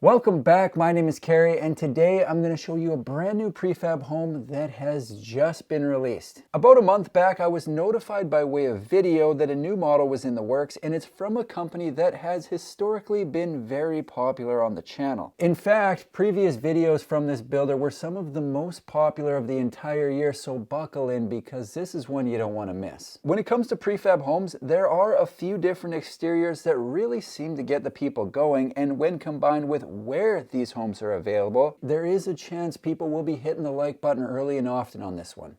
Welcome back, my name is Carrie, and today I'm going to show you a brand new prefab home that has just been released. About a month back, I was notified by way of video that a new model was in the works, and it's from a company that has historically been very popular on the channel. In fact, previous videos from this builder were some of the most popular of the entire year, so buckle in because this is one you don't want to miss. When it comes to prefab homes, there are a few different exteriors that really seem to get the people going, and when combined with where these homes are available, there is a chance people will be hitting the like button early and often on this one.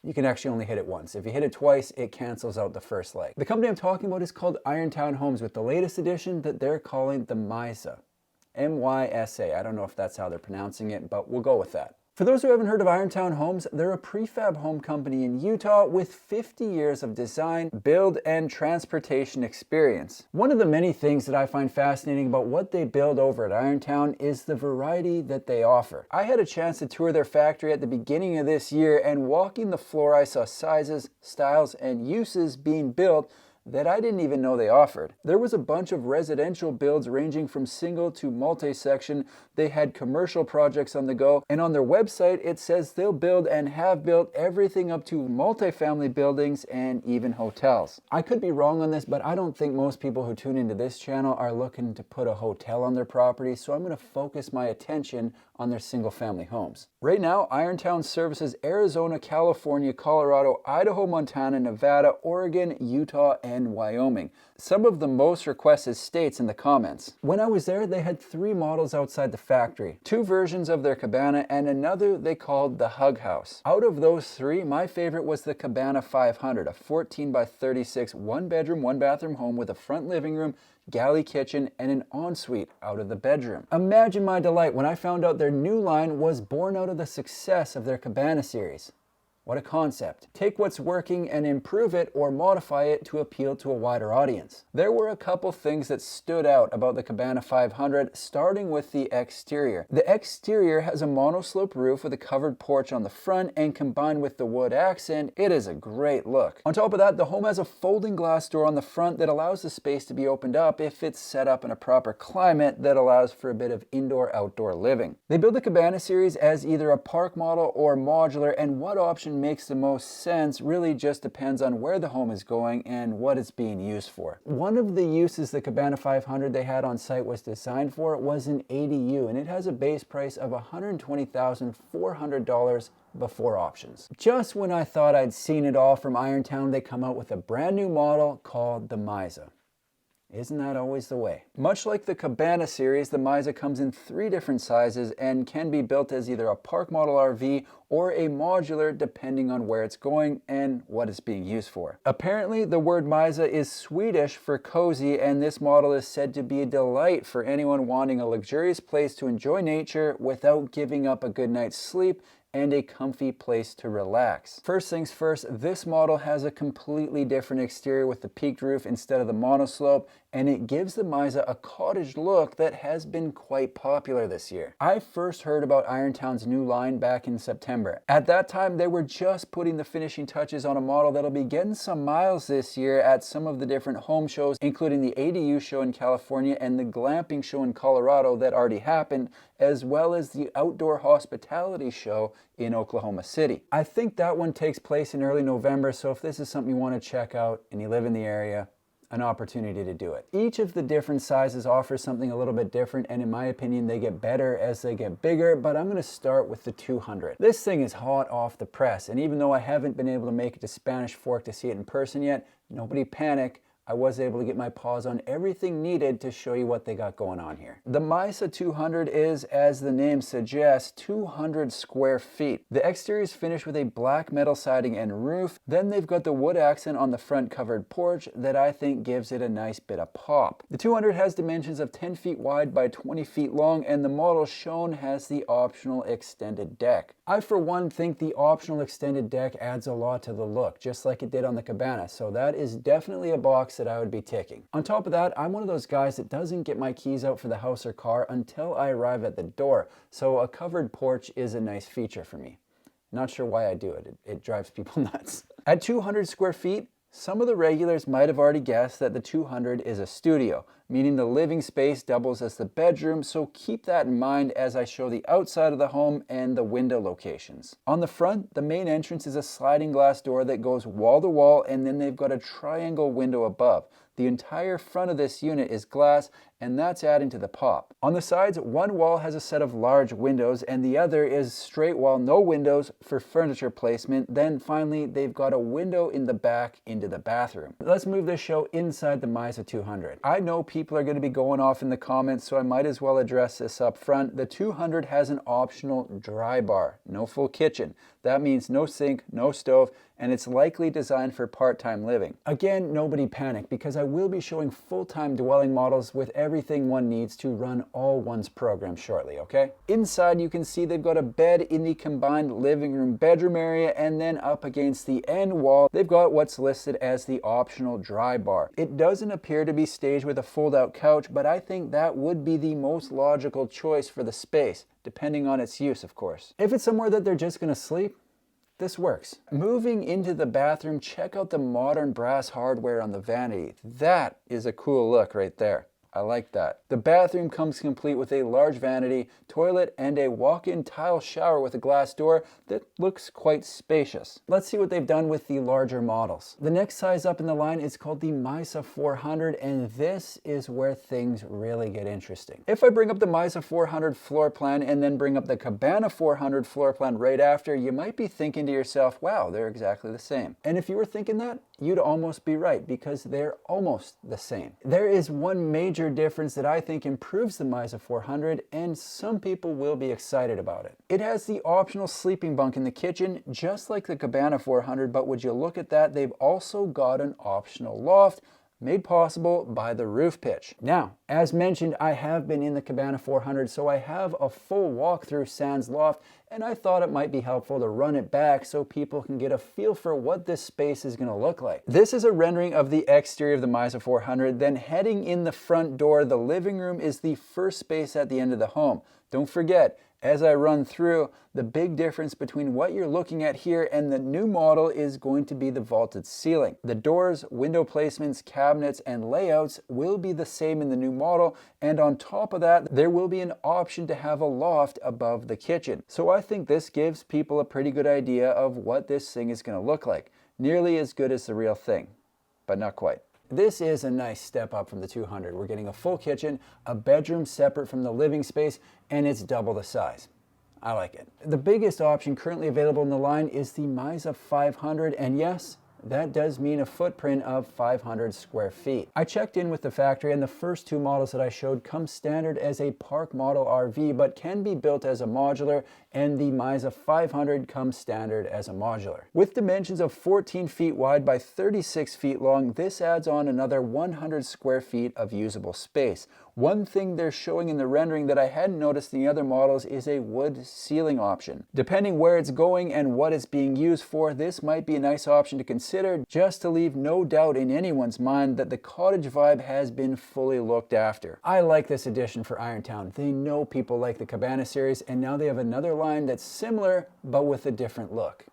You can actually only hit it once. If you hit it twice, it cancels out the first like. The company I'm talking about is called Irontown Homes, with the latest edition that they're calling the Mysa. M-Y-S-A. I don't know if that's how they're pronouncing it, but we'll go with that. For those who haven't heard of Irontown Homes, they're a prefab home company in Utah with 50 years of design, build, and transportation experience. One of the many things that I find fascinating about what they build over at Irontown is the variety that they offer. I had a chance to tour their factory at the beginning of this year, and walking the floor I saw sizes, styles, and uses being built that I didn't even know they offered. There was a bunch of residential builds ranging from single to multi-section. They had commercial projects on the go, and on their website it says they'll build and have built everything up to multifamily buildings and even hotels. I could be wrong on this, but I don't think most people who tune into this channel are looking to put a hotel on their property, so I'm going to focus my attention on their single family homes. Right now, Irontown services Arizona, California, Colorado, Idaho, Montana, Nevada, Oregon, Utah, and Wyoming. Some of the most requested states in the comments. When I was there, they had 3 models outside the factory, 2 versions of their cabana and another they called the Hug House. Out of those 3, my favorite was the Cabana 500, a 14 by 36 1-bedroom, 1-bathroom home with a front living room, galley kitchen, and an ensuite out of the bedroom. Imagine my delight when I found out their new line was born out of the success of their Cabana series. What a concept. Take what's working and improve it or modify it to appeal to a wider audience. There were a couple things that stood out about the Cabana 500, starting with the exterior. The exterior has a monoslope roof with a covered porch on the front, and combined with the wood accent, it is a great look. On top of that, the home has a folding glass door on the front that allows the space to be opened up if it's set up in a proper climate that allows for a bit of indoor-outdoor living. They build the Cabana series as either a park model or modular, and what option makes the most sense really just depends on where the home is going and what it's being used for. One of the uses the Cabana 500 they had on site was designed for was an ADU, and it has a base price of $120,400 before options. Just when I thought I'd seen it all from Irontown, they come out with a brand new model called the Misa. Isn't that always the way? Much like the Cabana series, the Misa comes in 3 different sizes and can be built as either a park model RV or a modular depending on where it's going and what it's being used for. Apparently, the word Misa is Swedish for cozy, and this model is said to be a delight for anyone wanting a luxurious place to enjoy nature without giving up a good night's sleep and a comfy place to relax. First things first, this model has a completely different exterior with the peaked roof instead of the monoslope, and it gives the Misa a cottage look that has been quite popular this year. I first heard about Irontown's new line back in September. At that time, they were just putting the finishing touches on a model that'll be getting some miles this year at some of the different home shows, including the ADU show in California and the glamping show in Colorado that already happened, as well as the outdoor hospitality show in Oklahoma City. I think that one takes place in early November, so if this is something you want to check out and you live in the area, an opportunity to do it. Each of the different sizes offers something a little bit different, and in my opinion they get better as they get bigger, but I'm going to start with the 200. This thing is hot off the press, and even though I haven't been able to make it to Spanish Fork to see it in person yet, nobody panic. I was able to get my paws on everything needed to show you what they got going on here. The Mysa 200 is, as the name suggests, 200 square feet. The exterior is finished with a black metal siding and roof. Then they've got the wood accent on the front covered porch that I think gives it a nice bit of pop. The 200 has dimensions of 10 feet wide by 20 feet long, and the model shown has the optional extended deck. I, for one, think the optional extended deck adds a lot to the look, just like it did on the Cabana, so that is definitely a box that I would be ticking. On top of that, I'm one of those guys that doesn't get my keys out for the house or car until I arrive at the door, so a covered porch is a nice feature for me. Not sure why I do it. It drives people nuts. At 200 square feet, Some of the regulars might have already guessed that the 200 is a studio, meaning the living space doubles as the bedroom, so keep that in mind as I show the outside of the home and the window locations. On the front, the main entrance is a sliding glass door that goes wall to wall, and then they've got a triangle window above. The entire front of this unit is glass, and that's adding to the pop. On the sides, one wall has a set of large windows and the other is straight wall, no windows for furniture placement. Then finally, they've got a window in the back into the bathroom. Let's move this show inside the Mysa 200. I know people are going to be going off in the comments, so I might as well address this up front. The 200 has an optional dry bar, no full kitchen. That means no sink, no stove, and it's likely designed for part-time living. Again, nobody panic, because I will be showing full-time dwelling models with everything one needs to run all one's programs shortly, okay? Inside, you can see they've got a bed in the combined living room bedroom area, and then up against the end wall, they've got what's listed as the optional dry bar. It doesn't appear to be staged with a fold-out couch, but I think that would be the most logical choice for the space, depending on its use, of course. If it's somewhere that they're just gonna sleep, this works. Moving into the bathroom, check out the modern brass hardware on the vanity. That is a cool look right there. I like that. The bathroom comes complete with a large vanity, toilet, and a walk-in tile shower with a glass door that looks quite spacious. Let's see what they've done with the larger models. The next size up in the line is called the Mysa 400, and this is where things really get interesting. If I bring up the Mysa 400 floor plan and then bring up the Cabana 400 floor plan right after, you might be thinking to yourself, wow, they're exactly the same. And if you were thinking that, you'd almost be right, because they're almost the same. There is one major difference that I think improves the Mysa 400, and some people will be excited about it. It has the optional sleeping bunk in the kitchen, just like the Cabana 400, but would you look at that, they've also got an optional loft, made possible by the roof pitch. Now, as mentioned, I have been in the Cabana 400, so I have a full walkthrough sans loft, and I thought it might be helpful to run it back so people can get a feel for what this space is going to look like. This is a rendering of the exterior of the Mysa 400, then heading in the front door, the living room is the first space at the end of the home. Don't forget, as I run through, the big difference between what you're looking at here and the new model is going to be the vaulted ceiling. The doors, window placements, cabinets, and layouts will be the same in the new model, and on top of that, there will be an option to have a loft above the kitchen. So I think this gives people a pretty good idea of what this thing is going to look like. Nearly as good as the real thing, but not quite. This is a nice step up from the 200. We're getting a full kitchen, a bedroom separate from the living space, and it's double the size. I like it. The biggest option currently available in the line is the Mysa 500, and yes, that does mean a footprint of 500 square feet. I checked in with the factory, and the first two models that I showed come standard as a park model RV, but can be built as a modular, and the Mysa 500 comes standard as a modular. With dimensions of 14 feet wide by 36 feet long, this adds on another 100 square feet of usable space. One thing they're showing in the rendering that I hadn't noticed in the other models is a wood ceiling option. Depending where it's going and what it's being used for, this might be a nice option to consider, just to leave no doubt in anyone's mind that the cottage vibe has been fully looked after. I like this addition for Irontown. They know people like the Cabana series, and now they have another line that's similar but with a different look.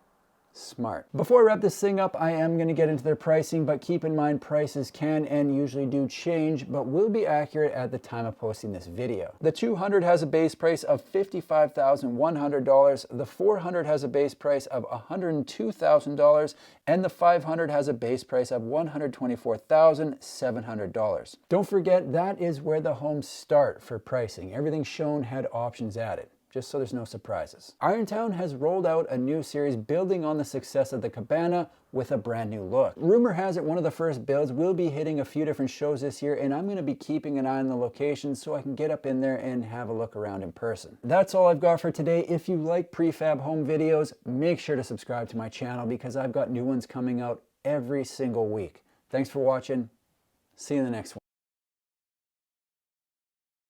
Smart. Before I wrap this thing up, I am going to get into their pricing, but keep in mind prices can and usually do change, but will be accurate at the time of posting this video. The 200 has a base price of $55,100, the 400 has a base price of $102,000, and the 500 has a base price of $124,700. Don't forget, that is where the homes start for pricing. Everything shown had options added, just so there's no surprises. Irontown has rolled out a new series building on the success of the Cabana with a brand new look. Rumor has it one of the first builds will be hitting a few different shows this year, and I'm gonna be keeping an eye on the locations so I can get up in there and have a look around in person. That's all I've got for today. If you like prefab home videos, make sure to subscribe to my channel because I've got new ones coming out every single week. Thanks for watching. See you in the next one.